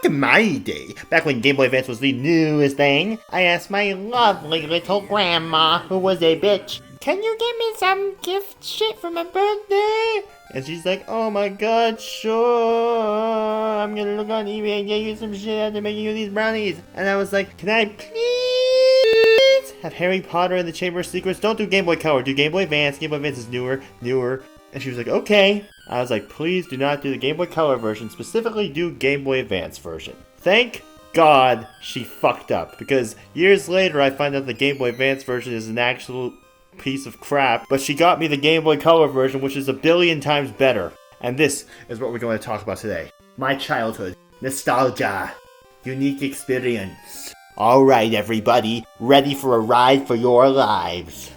back in my day, back when Game Boy Advance was the newest thing, I asked my lovely little grandma, who was a bitch, can you get me some gift shit for my birthday? And she's like, oh my god, sure, I'm gonna look on eBay and get you some shit after making you these brownies. And I was like, can I please have Harry Potter and the Chamber of Secrets? Don't do Game Boy Color, do Game Boy Advance. Game Boy Advance is newer. And she was like, okay. I was like, please do not do the Game Boy Color version, specifically do Game Boy Advance version. Thank God she fucked up, because years later I find out the Game Boy Advance version is an actual piece of crap, but she got me the Game Boy Color version, which is a billion times better. And this is what we're going to talk about today. My childhood. Nostalgia. Unique experience. Alright everybody, ready for a ride for your lives.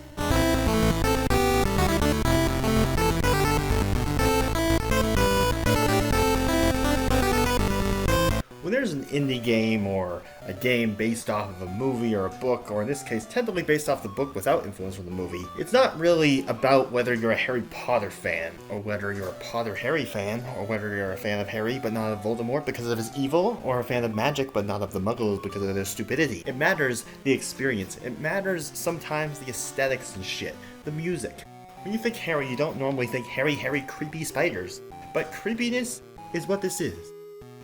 When there's an indie game or a game based off of a movie or a book, or in this case, technically based off the book without influence from the movie, it's not really about whether you're a Harry Potter fan, or whether you're a Potter-Harry fan, or whether you're a fan of Harry but not of Voldemort because of his evil, or a fan of magic but not of the Muggles because of their stupidity. It matters the experience. It matters sometimes the aesthetics and shit. The music. When you think Harry, you don't normally think hairy, creepy spiders. But creepiness is what this is.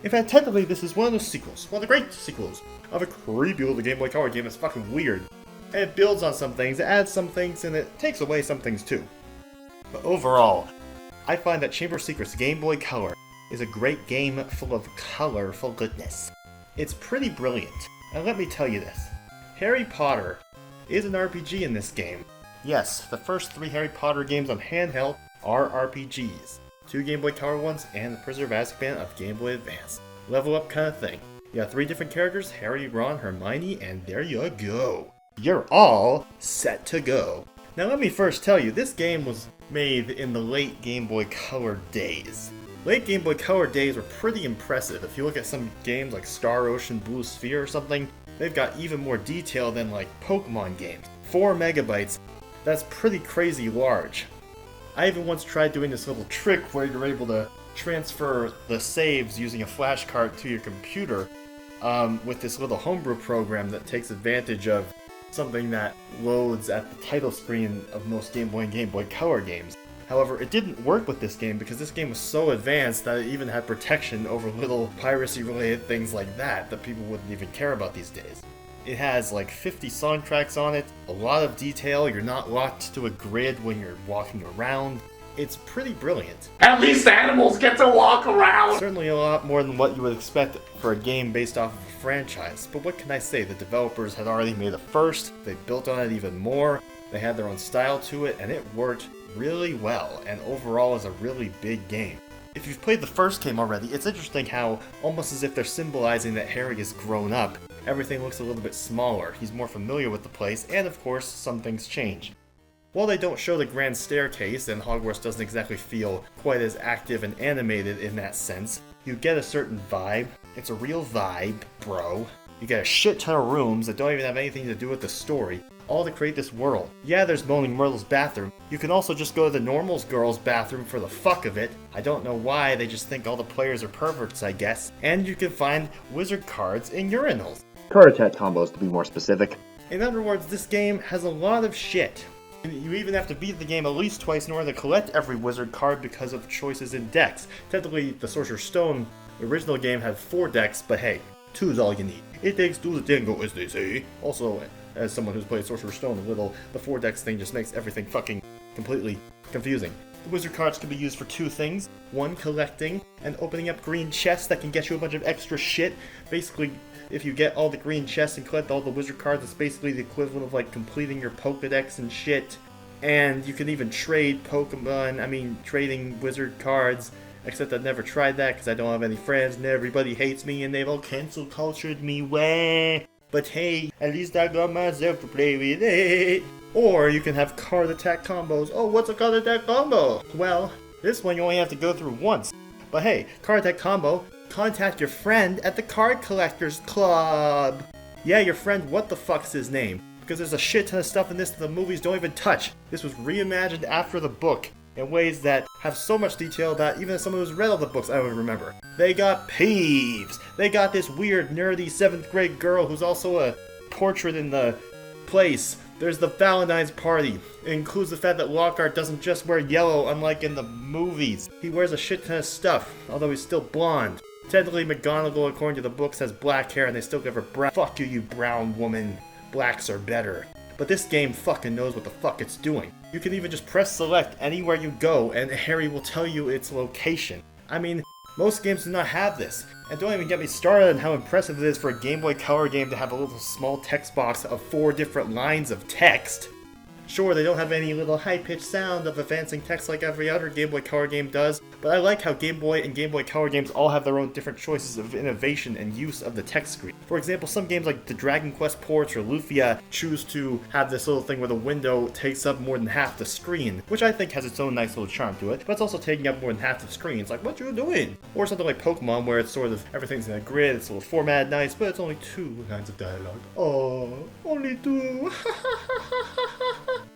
In fact, technically, this is one of those sequels, one of the great sequels, of a creepy little Game Boy Color game that's fucking weird. And it builds on some things, it adds some things, and it takes away some things too. But overall, I find that Chamber of Secrets Game Boy Color is a great game full of colorful goodness. It's pretty brilliant, and let me tell you this. Harry Potter is an RPG in this game. Yes, the first 3 Harry Potter games on handheld are RPGs. 2 Game Boy Color ones, and the Prisoner of Azkaban of Game Boy Advance. Level up kind of thing. You got 3 different characters, Harry, Ron, Hermione, and there you go. You're all set to go. Now let me first tell you, this game was made in the late Game Boy Color days. Late Game Boy Color days were pretty impressive. If you look at some games like Star Ocean Blue Sphere or something, they've got even more detail than like Pokemon games. 4 megabytes, that's pretty crazy large. I even once tried doing this little trick where you're able to transfer the saves using a flash card to your computer with this little homebrew program that takes advantage of something that loads at the title screen of most Game Boy and Game Boy Color games. However, it didn't work with this game because this game was so advanced that it even had protection over little piracy-related things like that people wouldn't even care about these days. It has like 50 song tracks on it, a lot of detail, you're not locked to a grid when you're walking around. It's pretty brilliant. At least animals get to walk around! Certainly a lot more than what you would expect for a game based off of a franchise, but what can I say, the developers had already made a first, they built on it even more, they had their own style to it, and it worked really well, and overall is a really big game. If you've played the first game already, it's interesting how, almost as if they're symbolizing that Harry has grown up, everything looks a little bit smaller, he's more familiar with the place, and of course, some things change. While they don't show the grand staircase, and Hogwarts doesn't exactly feel quite as active and animated in that sense, you get a certain vibe. It's a real vibe, bro. You get a shit ton of rooms that don't even have anything to do with the story, all to create this world. Yeah, there's Moaning Myrtle's bathroom. You can also just go to the normal girl's bathroom for the fuck of it. I don't know why, they just think all the players are perverts, I guess. And you can find wizard cards in urinals. Card attack combos, to be more specific. In other words, this game has a lot of shit. You even have to beat the game at least twice in order to collect every wizard card because of choices in decks. Technically, the Sorcerer's Stone, the original game, had 4 decks, but hey, 2 is all you need. It takes 2 to tango, as they say. Also, as someone who's played Sorcerer's Stone a little, the 4 decks thing just makes everything fucking completely confusing. The wizard cards can be used for 2 things. 1, collecting, and opening up green chests that can get you a bunch of extra shit. Basically, if you get all the green chests and collect all the wizard cards, it's basically the equivalent of like completing your Pokedex and shit. And you can even trade trading wizard cards, except I've never tried that because I don't have any friends and everybody hates me and they've all cancel cultured me, wah. But hey, at least I got myself to play with it. Or you can have card attack combos. Oh, what's a card attack combo? Well, this one you only have to go through once. But hey, card attack combo, contact your friend at the Card Collectors Club. Yeah, your friend, what the fuck's his name? Because there's a shit ton of stuff in this that the movies don't even touch. This was reimagined after the book. in ways that have so much detail that even someone who's read all the books I don't even remember. They got Peeves. They got this weird, nerdy 7th grade girl who's also a portrait in the place. There's the Valentine's party. It includes the fact that Lockhart doesn't just wear yellow, unlike in the movies. He wears a shit ton of stuff, although he's still blonde. Technically, McGonagall, according to the books, has black hair and they still give her brown. Fuck you, you brown woman. Blacks are better. But this game fucking knows what the fuck it's doing. You can even just press select anywhere you go and Harry will tell you its location. I mean, most games do not have this. And don't even get me started on how impressive it is for a Game Boy Color game to have a little small text box of 4 different lines of text. Sure, they don't have any little high-pitched sound of advancing text like every other Game Boy Color game does, but I like how Game Boy and Game Boy Color games all have their own different choices of innovation and use of the text screen. For example, some games like the Dragon Quest ports or Lufia choose to have this little thing where the window takes up more than half the screen, which I think has its own nice little charm to it, but it's also taking up more than half the screen. It's like, what you doing? Or something like Pokemon, where it's sort of everything's in a grid, it's a little formatted nice, but it's only 2 lines of dialogue. Oh, only 2.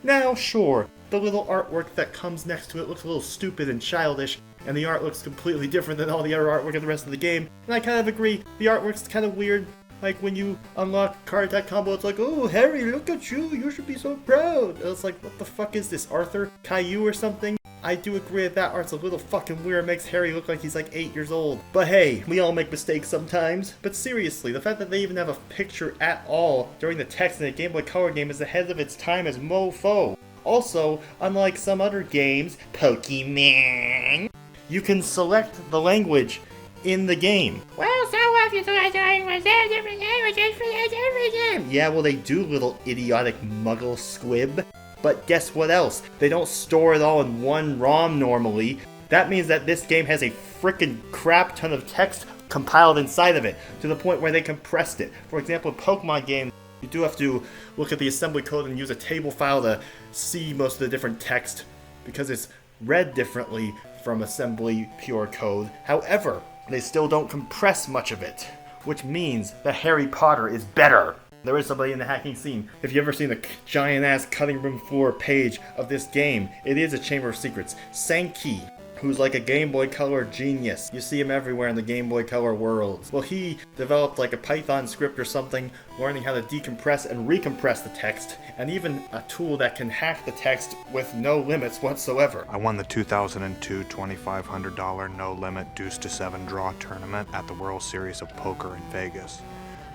Now, sure, the little artwork that comes next to it looks a little stupid and childish, and the art looks completely different than all the other artwork in the rest of the game, and I kind of agree, the artwork's kind of weird. Like when you unlock card attack combo, it's like, oh, Harry, look at you should be so proud. And it's like, what the fuck is this, Arthur? Caillou or something? I do agree that art's a little fucking weird, makes Harry look like he's like 8 years old. But hey, we all make mistakes sometimes. But seriously, the fact that they even have a picture at all during the text in a Game Boy Color game is ahead of its time as mofo. Also, unlike some other games, Pokemon, you can select the language in the game. Well, so what if you select the language? There's different languages for every game. Yeah, well they do, little idiotic muggle squib. But guess what else? They don't store it all in one ROM normally. That means that this game has a frickin' crap ton of text compiled inside of it, to the point where they compressed it. For example, in Pokemon games, you do have to look at the assembly code and use a table file to see most of the different text, because it's read differently from assembly pure code. However, they still don't compress much of it, which means that Harry Potter is better. There is somebody in the hacking scene. If you've ever seen the giant-ass cutting room floor page of this game, it is a Chamber of Secrets. Sankey, who's like a Game Boy Color genius. You see him everywhere in the Game Boy Color worlds. Well, he developed like a Python script or something, learning how to decompress and recompress the text, and even a tool that can hack the text with no limits whatsoever. I won the 2002 $2,500 no-limit deuce to 7 draw tournament at the World Series of Poker in Vegas.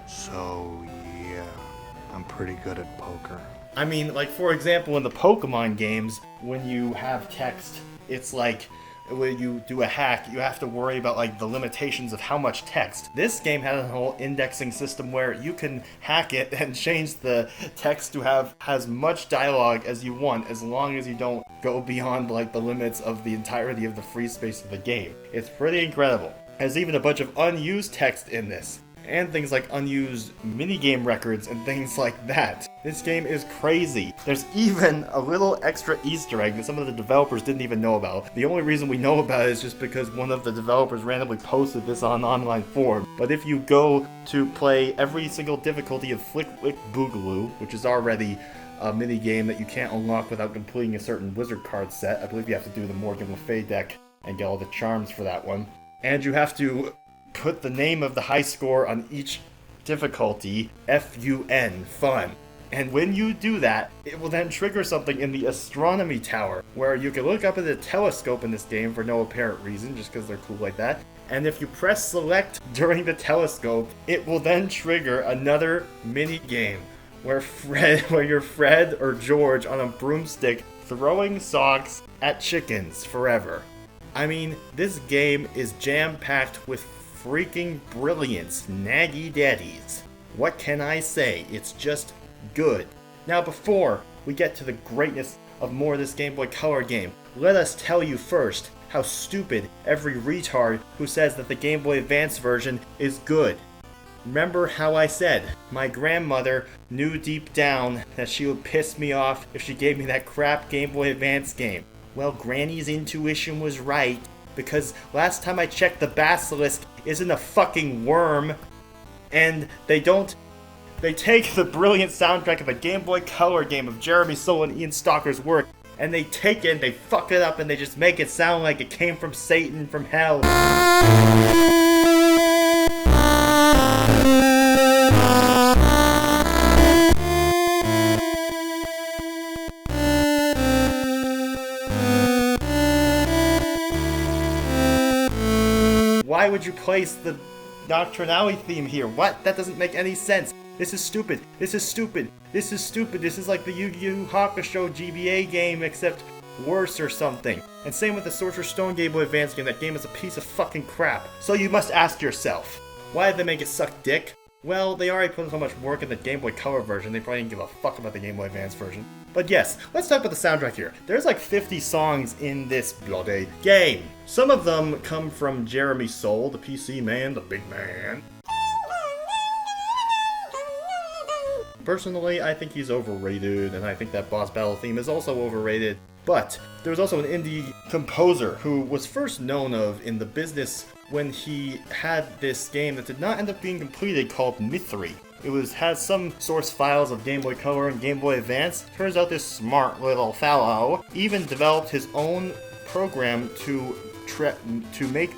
So, yeah, I'm pretty good at poker. I mean, like, for example, in the Pokemon games, when you have text, it's like, when you do a hack, you have to worry about, like, the limitations of how much text. This game has a whole indexing system where you can hack it and change the text to have as much dialogue as you want, as long as you don't go beyond, like, the limits of the entirety of the free space of the game. It's pretty incredible. There's even a bunch of unused text in this, and things like unused minigame records and things like that. This game is crazy. There's even a little extra Easter egg that some of the developers didn't even know about. The only reason we know about it is just because one of the developers randomly posted this on online forum. But if you go to play every single difficulty of Flick Wick Boogaloo, which is already a minigame that you can't unlock without completing a certain wizard card set, I believe you have to do the Morgan Le Fay deck and get all the charms for that one. And you have to put the name of the high score on each difficulty, F-U-N, fun. And when you do that, it will then trigger something in the astronomy tower, where you can look up at the telescope in this game for no apparent reason, just because they're cool like that. And if you press select during the telescope, it will then trigger another mini game where you're Fred or George on a broomstick throwing socks at chickens forever. I mean, this game is jam-packed with freaking brilliance, naggy daddies. What can I say? It's just good. Now, before we get to the greatness of more of this Game Boy Color game, let us tell you first how stupid every retard who says that the Game Boy Advance version is good. Remember how I said my grandmother knew deep down that she would piss me off if she gave me that crap Game Boy Advance game? Well, Granny's intuition was right, because last time I checked, the Basilisk isn't a fucking worm, and they take the brilliant soundtrack of a Game Boy Color game of Jeremy Soule and Ian Stalker's work, and they take it and they fuck it up and they just make it sound like it came from Satan from hell. Why would you place the Nocturnally theme here? What? That doesn't make any sense. This is stupid. This is stupid. This is stupid. This is like the Yu-Gi-Oh! Hakusho GBA game, except worse or something. And same with the Sorcerer's Stone Game Boy Advance game. That game is a piece of fucking crap. So you must ask yourself, why did they make it suck dick? Well, they already put so much work in the Game Boy Color version, they probably didn't give a fuck about the Game Boy Advance version. But yes, let's talk about the soundtrack here. There's like 50 songs in this bloody game. Some of them come from Jeremy Soule, the PC man, the big man. Personally, I think he's overrated, and I think that boss battle theme is also overrated. But there was also an indie composer who was first known of in the business when he had this game that did not end up being completed called Mythry. It has some source files of Game Boy Color and Game Boy Advance. Turns out this smart little fellow even developed his own program to make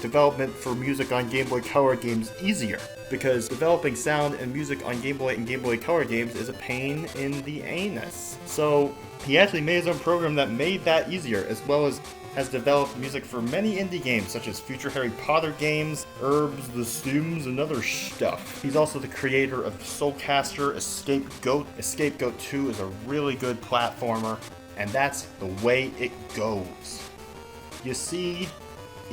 development for music on Game Boy Color games easier. Because developing sound and music on Game Boy and Game Boy Color games is a pain in the anus. So he actually made his own program that made that easier, as well as has developed music for many indie games such as future Harry Potter games, Herbs, The Sims, and other stuff. He's also the creator of Soulcaster, Escapegoat. Escapegoat 2 is a really good platformer, and that's the way it goes. You see,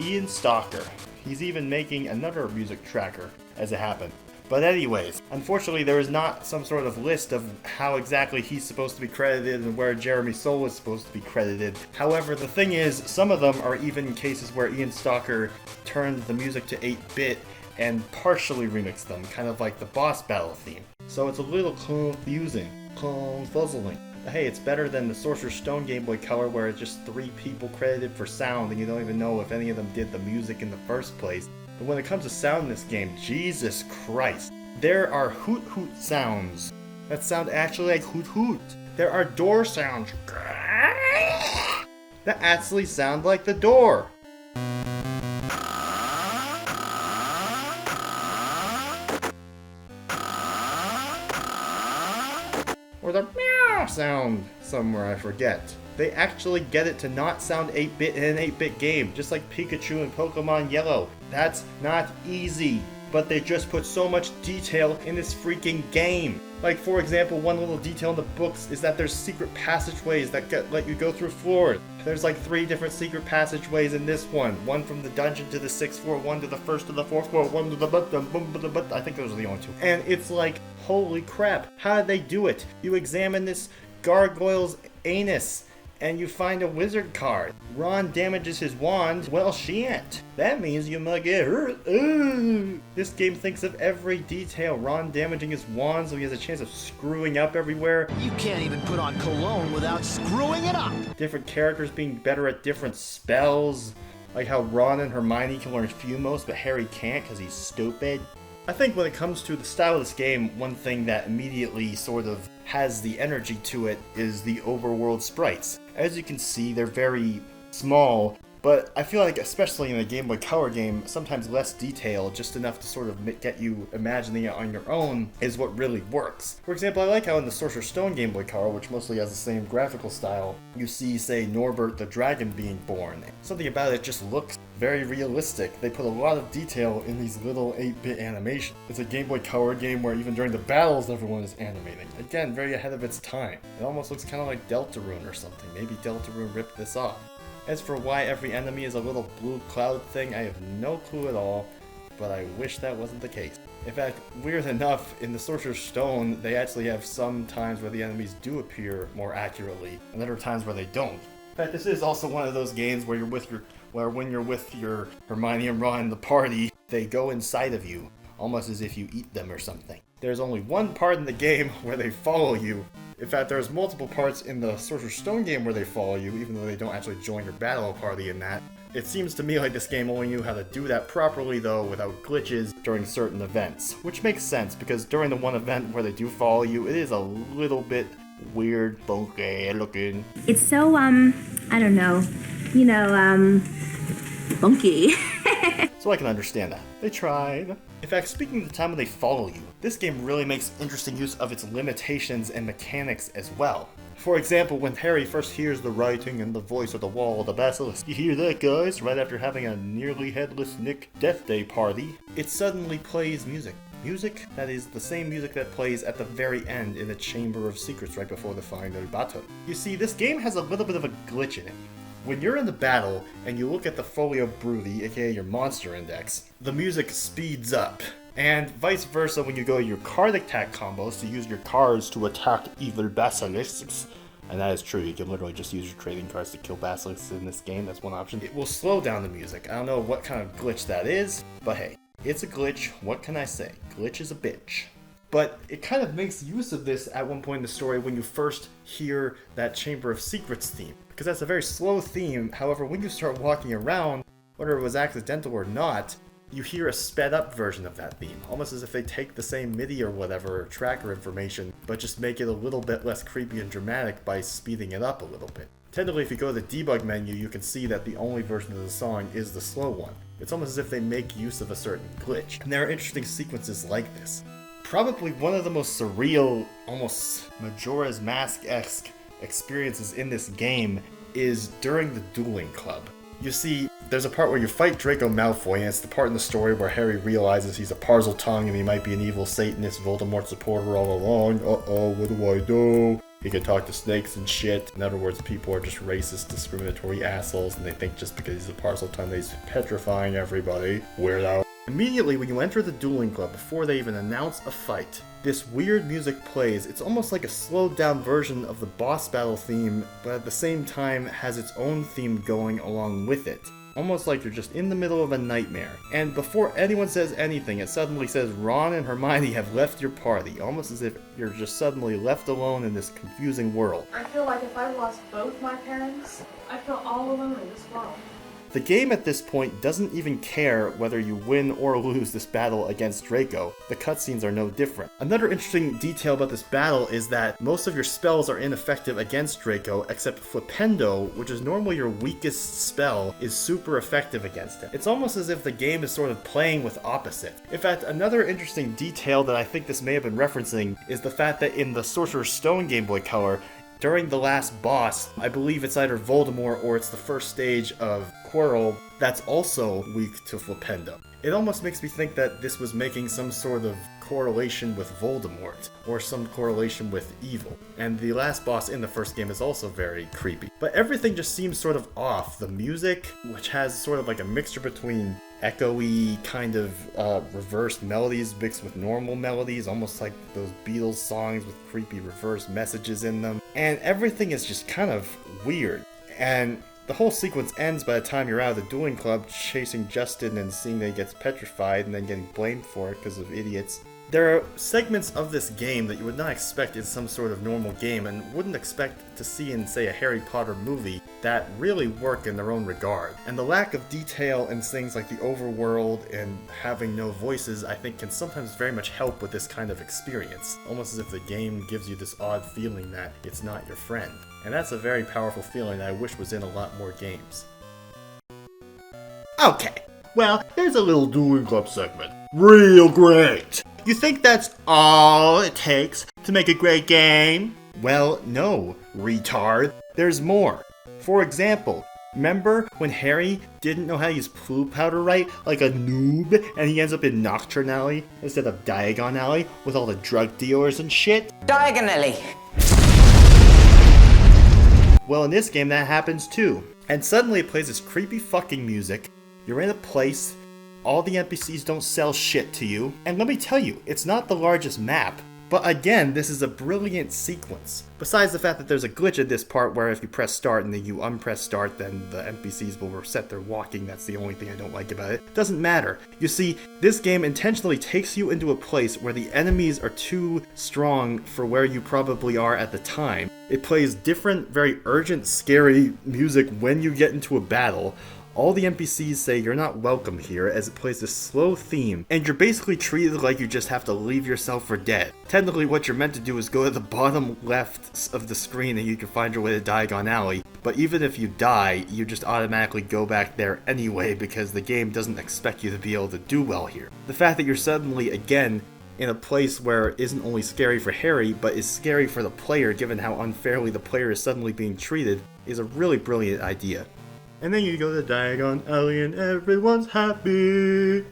Ian Stalker, he's even making another music tracker as it happened. But anyways, unfortunately there is not some sort of list of how exactly he's supposed to be credited and where Jeremy Soule is supposed to be credited. However, the thing is, some of them are even cases where Ian Stalker turned the music to 8-bit and partially remixed them, kind of like the boss battle theme. So it's a little confusing, confuzzling. But hey, it's better than the Sorcerer's Stone Game Boy Color where it's just 3 people credited for sound and you don't even know if any of them did the music in the first place. But when it comes to sound in this game, Jesus Christ, there are hoot hoot sounds that sound actually like hoot hoot. There are door sounds that actually sound like the door. Or the meow sound somewhere, I forget. They actually get it to not sound 8-bit in an 8-bit game, just like Pikachu and Pokemon Yellow. That's not easy, but they just put so much detail in this freaking game. Like, for example, one little detail in the books is that there's secret passageways that let you go through floors. There's like 3 different secret passageways in this one. One from the dungeon to the 6th floor, one to the 1st to the 4th floor, one to the I think those are the only 2. And it's like, holy crap, how did they do it? You examine this gargoyle's anus, and you find a wizard card. Ron damages his wand, well shit. That means you might get hurt. Ooh. This game thinks of every detail. Ron damaging his wand so he has a chance of screwing up everywhere. You can't even put on cologne without screwing it up. Different characters being better at different spells. Like how Ron and Hermione can learn Fumos, but Harry can't because he's stupid. I think when it comes to the style of this game, one thing that immediately sort of has the energy to it is the overworld sprites. As you can see, they're very small, but I feel like, especially in a Game Boy Color game, sometimes less detail, just enough to sort of get you imagining it on your own, is what really works. For example, I like how in the Sorcerer's Stone Game Boy Color, which mostly has the same graphical style, you see, say, Norbert the dragon being born. Something about it just looks very realistic. They put a lot of detail in these little 8-bit animations. It's a Game Boy Color game where even during the battles everyone is animating. Again, very ahead of its time. It almost looks kind of like Deltarune or something. Maybe Deltarune ripped this off. As for why every enemy is a little blue cloud thing, I have no clue at all, but I wish that wasn't the case. In fact, weird enough, in the Sorcerer's Stone, they actually have some times where the enemies do appear more accurately, and other times where they don't. In fact, this is also one of those games where when you're with your Hermione and Ron in the party, they go inside of you, almost as if you eat them or something. There's only one part in the game where they follow you. In fact, there's multiple parts in the Sorcerer's Stone game where they follow you, even though they don't actually join your battle party in that. It seems to me like this game only knew how to do that properly, though, without glitches during certain events. Which makes sense, because during the one event where they do follow you, it is a little bit weird, funky looking. It's so, I don't know, funky. So I can understand that. They tried. In fact, speaking of the time when they follow you, this game really makes interesting use of its limitations and mechanics as well. For example, when Harry first hears the writing and the voice of the wall of the basilisk, you hear that, guys, right after having a nearly headless Nick Death Day party, it suddenly plays music. Music that is the same music that plays at the very end in the Chamber of Secrets right before the final battle. You see, this game has a little bit of a glitch in it. When you're in the battle and you look at the Folio Brudi, aka your monster index, the music speeds up. And vice versa when you go to your card attack combos to use your cards to attack evil basilisks. And that is true, you can literally just use your trading cards to kill basilisks in this game, that's one option. It will slow down the music. I don't know what kind of glitch that is, but hey, it's a glitch, what can I say? Glitch is a bitch. But it kind of makes use of this at one point in the story when you first hear that Chamber of Secrets theme. Because that's a very slow theme, however, when you start walking around, whether it was accidental or not, you hear a sped up version of that theme. Almost as if they take the same MIDI or whatever, tracker information, but just make it a little bit less creepy and dramatic by speeding it up a little bit. Technically, if you go to the debug menu, you can see that the only version of the song is the slow one. It's almost as if they make use of a certain glitch. And there are interesting sequences like this. Probably one of the most surreal, almost Majora's Mask-esque experiences in this game is during the dueling club. You see, there's a part where you fight Draco Malfoy, and it's the part in the story where Harry realizes he's a Parseltongue and he might be an evil Satanist Voldemort supporter all along. Uh-oh, what do I do? He can talk to snakes and shit. In other words, people are just racist, discriminatory assholes, and they think just because he's a Parseltongue that he's petrifying everybody. Weirdo. Immediately when you enter the dueling club, before they even announce a fight, this weird music plays. It's almost like a slowed down version of the boss battle theme, but at the same time has its own theme going along with it. Almost like you're just in the middle of a nightmare. And before anyone says anything, it suddenly says Ron and Hermione have left your party, almost as if you're just suddenly left alone in this confusing world. I feel like if I lost both my parents, I feel all alone in this world. The game at this point doesn't even care whether you win or lose this battle against Draco. The cutscenes are no different. Another interesting detail about this battle is that most of your spells are ineffective against Draco, except Flipendo, which is normally your weakest spell, is super effective against him. It's almost as if the game is sort of playing with opposite. In fact, another interesting detail that I think this may have been referencing is the fact that in the Sorcerer's Stone Game Boy Color, during the last boss, I believe it's either Voldemort or it's the first stage of Quirrell that's also weak to Flipendo. It almost makes me think that this was making some sort of correlation with Voldemort, or some correlation with evil. And the last boss in the first game is also very creepy. But everything just seems sort of off. The music, which has sort of like a mixture between echoey kind of reversed melodies mixed with normal melodies, almost like those Beatles songs with creepy reverse messages in them. And everything is just kind of weird. And the whole sequence ends by the time you're out of the dueling club chasing Justin and seeing that he gets petrified and then getting blamed for it because of idiots. There are segments of this game that you would not expect in some sort of normal game and wouldn't expect to see in, say, a Harry Potter movie that really work in their own regard. And the lack of detail in things like the overworld and having no voices, I think, can sometimes very much help with this kind of experience. Almost as if the game gives you this odd feeling that it's not your friend. And that's a very powerful feeling that I wish was in a lot more games. Okay, well, there's a little dueling club segment. Real great! You think that's all it takes to make a great game? Well, no, retard. There's more. For example, remember when Harry didn't know how to use Clue Powder right, like a noob, and he ends up in Nocturne Alley instead of Diagon Alley with all the drug dealers and shit? Diagonally. Well, in this game that happens too. And suddenly it plays this creepy fucking music. You're in a place, all the NPCs don't sell shit to you, and let me tell you, it's not the largest map. But again, this is a brilliant sequence. Besides the fact that there's a glitch at this part where if you press start and then you unpress start, then the NPCs will reset their walking. That's the only thing I don't like about it. Doesn't matter. You see, this game intentionally takes you into a place where the enemies are too strong for where you probably are at the time. It plays different, very urgent, scary music when you get into a battle, All the NPCs say you're not welcome here as it plays this slow theme, and you're basically treated like you just have to leave yourself for dead. Technically what you're meant to do is go to the bottom left of the screen and you can find your way to Diagon Alley, but even if you die, you just automatically go back there anyway because the game doesn't expect you to be able to do well here. The fact that you're suddenly, again, in a place where it isn't only scary for Harry, but is scary for the player given how unfairly the player is suddenly being treated, is a really brilliant idea. And then you go to Diagon Alley and everyone's happy.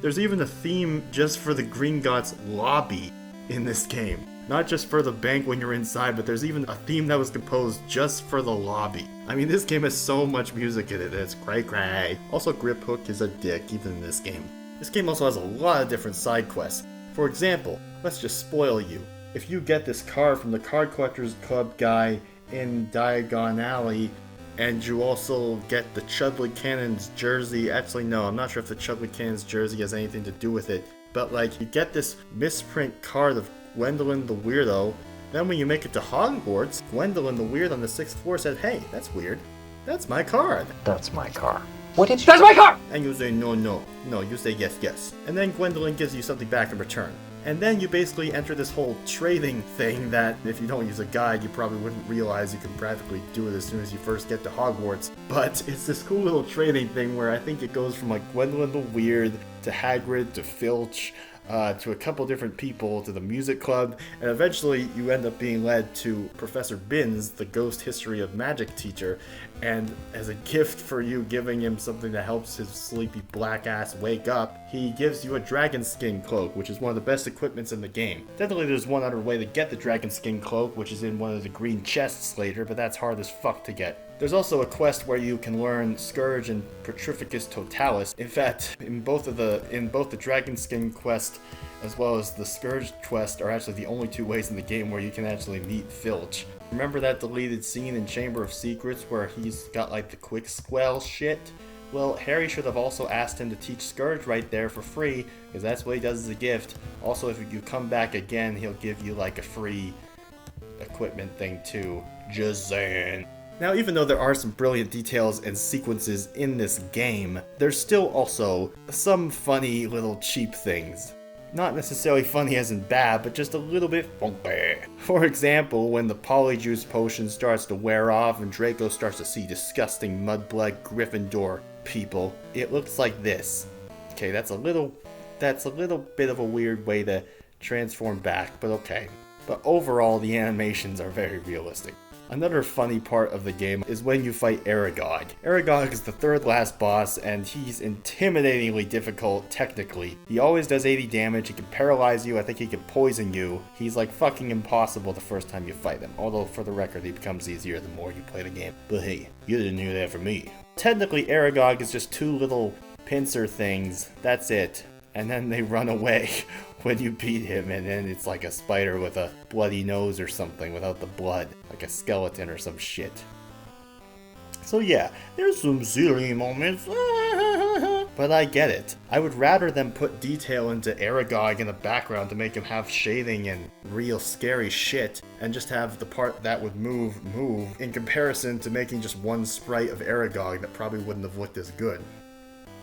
There's even a theme just for the Gringotts lobby in this game. Not just for the bank when you're inside, but there's even a theme that was composed just for the lobby. I mean, this game has so much music in it, it's cray-cray. Also, Grip Hook is a dick, even in this game. This game also has a lot of different side quests. For example, let's just spoil you. If you get this card from the Card Collectors Club guy in Diagon Alley, and you also get the Chudley Cannon's jersey. Actually, no, I'm not sure if the Chudley Cannon's jersey has anything to do with it. But, like, you get this misprint card of Gwendolyn the Weirdo. Then when you make it to Hogwarts, Gwendolyn the Weird on the 6th floor said, "Hey, that's weird. That's my card." That's my car. What did you— That's my car! And you say, "No, no." No, you say, "Yes, yes." And then Gwendolyn gives you something back in return. And then you basically enter this whole trading thing that, if you don't use a guide, you probably wouldn't realize you can practically do it as soon as you first get to Hogwarts. But it's this cool little trading thing where I think it goes from like Gwendolyn the Weird to Hagrid to Filch to a couple different people to the music club, and eventually you end up being led to Professor Binns, the ghost history of magic teacher, and as a gift for you giving him something that helps his sleepy black ass wake up, he gives you a dragon skin cloak, which is one of the best equipments in the game. Technically there's one other way to get the dragon skin cloak, which is in one of the green chests later, but that's hard as fuck to get. There's also a quest where you can learn Scourge and Petrificus Totalis. In fact, in both the Dragon Skin quest as well as the Scourge quest are actually the only two ways in the game where you can actually meet Filch. Remember that deleted scene in Chamber of Secrets where he's got like the quick squell shit? Well, Harry should have also asked him to teach Scourge right there for free, because that's what he does as a gift. Also, if you come back again, he'll give you like a free equipment thing too. Just saying. Now, even though there are some brilliant details and sequences in this game, there's still also some funny little cheap things. Not necessarily funny as in bad, but just a little bit funky. For example, when the Polyjuice potion starts to wear off and Draco starts to see disgusting mudblood Gryffindor people, it looks like this. Okay, that's a little bit of a weird way to transform back, but okay. But overall, the animations are very realistic. Another funny part of the game is when you fight Aragog. Aragog is the third last boss, and he's intimidatingly difficult technically. He always does 80 damage, he can paralyze you, I think he can poison you. He's like fucking impossible the first time you fight him, although for the record he becomes easier the more you play the game. But hey, you didn't hear that from me. Technically Aragog is just two little pincer things, that's it. And then they run away when you beat him, and then it's like a spider with a bloody nose or something without the blood, like a skeleton or some shit. So yeah, there's some silly moments, but I get it. I would rather them put detail into Aragog in the background to make him have shading and real scary shit, and just have the part that would move, in comparison to making just one sprite of Aragog that probably wouldn't have looked as good.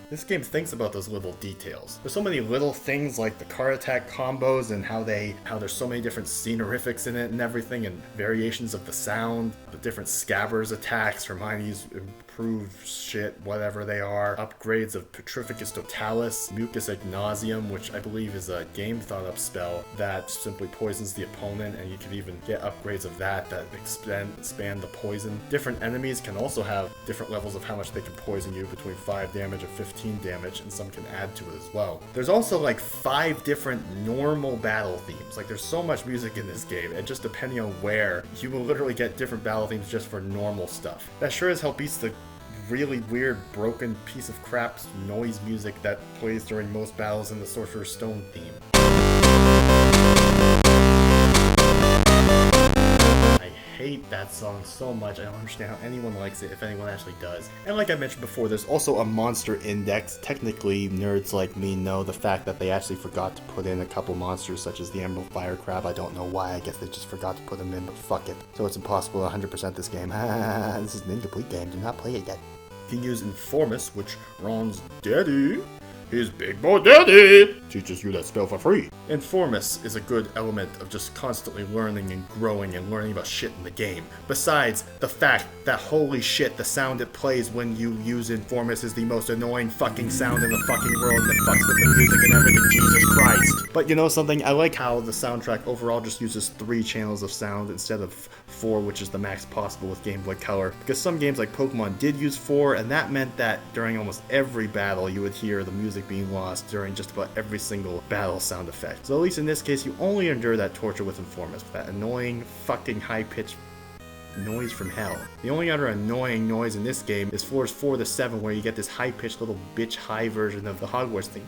This game thinks about those little details. There's so many little things like the card attack combos and how there's so many different scenerifics in it and everything, and variations of the sound, the different Scabbers attacks, Hermione's improved shit, whatever they are, upgrades of Petrificus Totalis, Mucus Ignasium, which I believe is a game thought up spell that simply poisons the opponent, and you can even get upgrades of that expand the poison. Different enemies can also have different levels of how much they can poison you, between 5 damage and 15 damage, and some can add to it as well. There's also like 5 different normal battle themes. Like there's so much music in this game, and just depending on where, you will literally get different battle themes just for normal stuff. That sure as hell beats the really weird broken piece of crap noise music that plays during most battles in the Sorcerer's Stone theme. I hate that song so much. I don't understand how anyone likes it, if anyone actually does. And like I mentioned before, there's also a monster index. Technically, nerds like me know the fact that they actually forgot to put in a couple monsters, such as the Emerald Fire Crab. I don't know why, I guess they just forgot to put them in, but fuck it. So it's impossible to 100% this game. This is an incomplete game, do not play it yet. You can use Informus, which Ron's daddy, his big boy daddy, teaches you that spell for free. Informus is a good element of just constantly learning and growing and learning about shit in the game. Besides the fact that holy shit, the sound it plays when you use Informus is the most annoying fucking sound in the fucking world and it fucks with the music and everything, Jesus Christ. But you know something, I like how the soundtrack overall just uses 3 channels of sound instead of 4, which is the max possible with Game Boy Color. Because some games like Pokemon did use 4, and that meant that during almost every battle you would hear the music being lost during just about every single battle sound effect. So at least in this case, you only endure that torture with Informus, that annoying fucking high-pitched noise from hell. The only other annoying noise in this game is floors 4 to 7, where you get this high-pitched little bitch high version of the Hogwarts thing.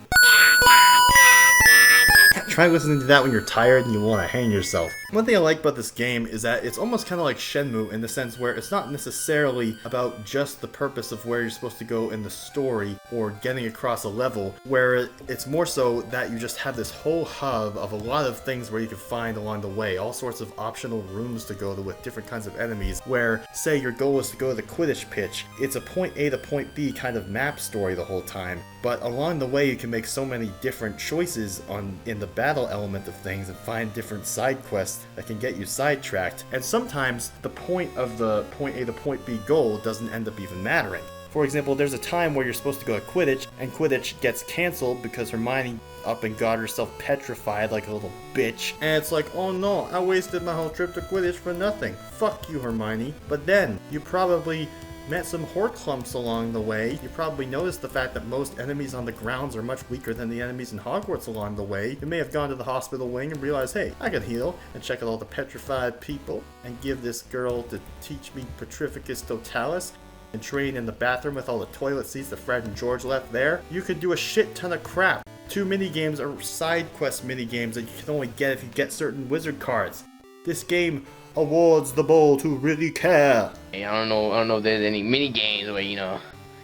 Try listening to that when you're tired and you want to hang yourself. One thing I like about this game is that it's almost kind of like Shenmue in the sense where it's not necessarily about just the purpose of where you're supposed to go in the story or getting across a level, where it's more so that you just have this whole hub of a lot of things where you can find along the way, all sorts of optional rooms to go to with different kinds of enemies, where say your goal is to go to the Quidditch pitch, it's a point A to point B kind of map story the whole time, but along the way you can make so many different choices in the battle element of things and find different side quests that can get you sidetracked, and sometimes the point of the point A to point B goal doesn't end up even mattering. For example, there's a time where you're supposed to go to Quidditch, and Quidditch gets cancelled because Hermione up and got herself petrified like a little bitch, and it's like, oh no, I wasted my whole trip to Quidditch for nothing. Fuck you, Hermione. But then, you probably met some Horcrux along the way. You probably noticed the fact that most enemies on the grounds are much weaker than the enemies in Hogwarts along the way. You may have gone to the hospital wing and realized, hey, I can heal, and check out all the petrified people, and give this girl to teach me Petrificus Totalis, and train in the bathroom with all the toilet seats that Fred and George left there. You could do a shit ton of crap. 2 minigames are side quest minigames that you can only get if you get certain wizard cards. This game awards the ball to really care. Hey, I don't know if there's any mini games where you have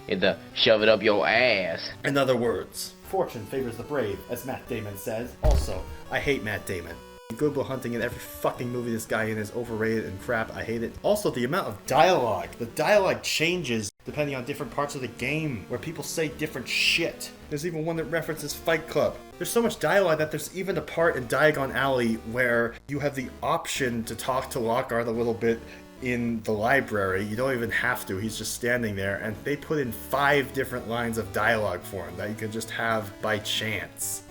to shove it up your ass. In other words, fortune favors the brave, as Matt Damon says. Also, I hate Matt Damon. Good Will Hunting in every fucking movie this guy in is overrated and crap. I hate it. Also, the amount of dialogue. The dialogue changes depending on different parts of the game, where people say different shit. There's even one that references Fight Club. There's so much dialogue that there's even a part in Diagon Alley where you have the option to talk to Lockhart a little bit in the library. You don't even have to. He's just standing there, and they put in 5 different lines of dialogue for him that you can just have by chance.